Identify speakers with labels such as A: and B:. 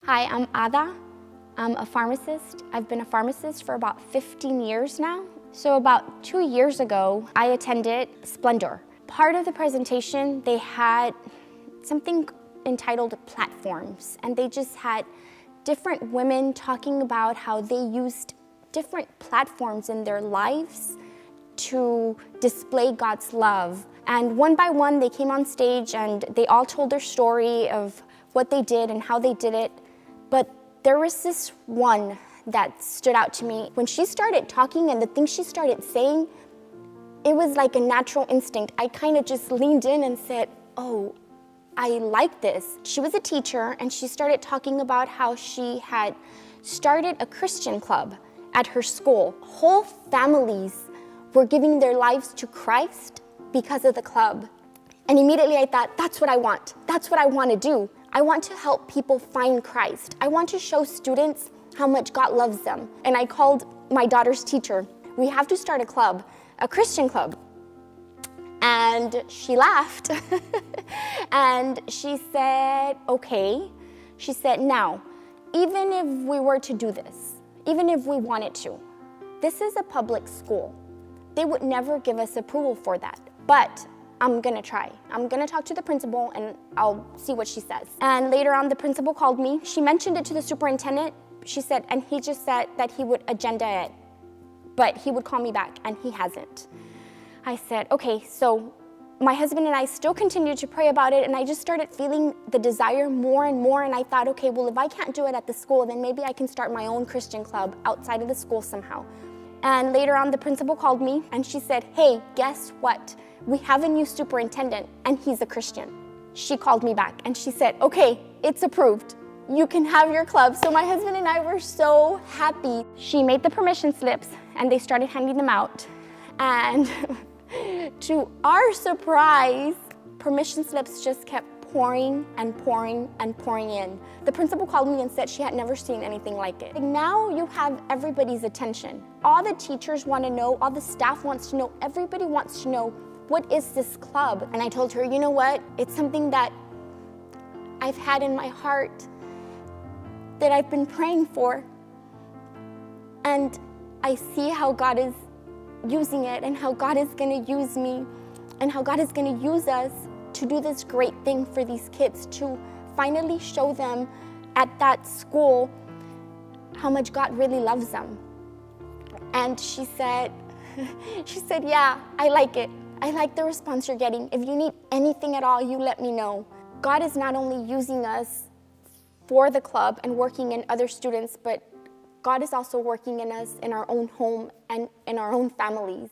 A: Hi, I'm Ada. I'm a pharmacist. I've been a pharmacist for about 15 years now. So about 2 years ago, I attended Splendor. Part of the presentation, they had something entitled Platforms, and they just had different women talking about how they used different platforms in their lives to display God's love. And one by one, they came on stage and they all told their story of what they did and how they did it. But there was this one that stood out to me. When she started talking and the things she started saying, it was like a natural instinct. I kind of just leaned in and said, oh, I like this. She was a teacher and she started talking about how she had started a Christian club at her school. Whole families were giving their lives to Christ because of the club. And immediately I thought, that's what I want. That's what I want to do. I want to help people find Christ. I want to show students how much God loves them. And I called my daughter's teacher. We have to start a club, a Christian club. And she laughed. And she said, okay. She said, now, even if we were to do this, even if we wanted to, this is a public school. They would never give us approval for that. But I'm gonna try. I'm gonna talk to the principal and I'll see what she says. And later on, the principal called me. She mentioned it to the superintendent. She said, and he just said that he would agenda it, but he would call me back, and he hasn't. I said, okay, so my husband and I still continued to pray about it, and I just started feeling the desire more and more, and I thought, okay, well, if I can't do it at the school, then maybe I can start my own Christian club outside of the school somehow. And later on, the principal called me, and she said, hey, guess what? We have a new superintendent, and he's a Christian. She called me back, and she said, okay, it's approved. You can have your club. So my husband and I were so happy. She made the permission slips, and they started handing them out. And to our surprise, permission slips just kept pouring and pouring and pouring in. The principal called me and said she had never seen anything like it. Now you have everybody's attention. All the teachers want to know, all the staff wants to know, everybody wants to know, what is this club? And I told her, you know what? It's something that I've had in my heart, that I've been praying for. And I see how God is using it, and how God is going to use me, and how God is going to use us to do this great thing for these kids, to finally show them at that school how much God really loves them. And she said, yeah, I like it. I like the response you're getting. If you need anything at all, you let me know. God is not only using us for the club and working in other students, but God is also working in us in our own home and in our own families.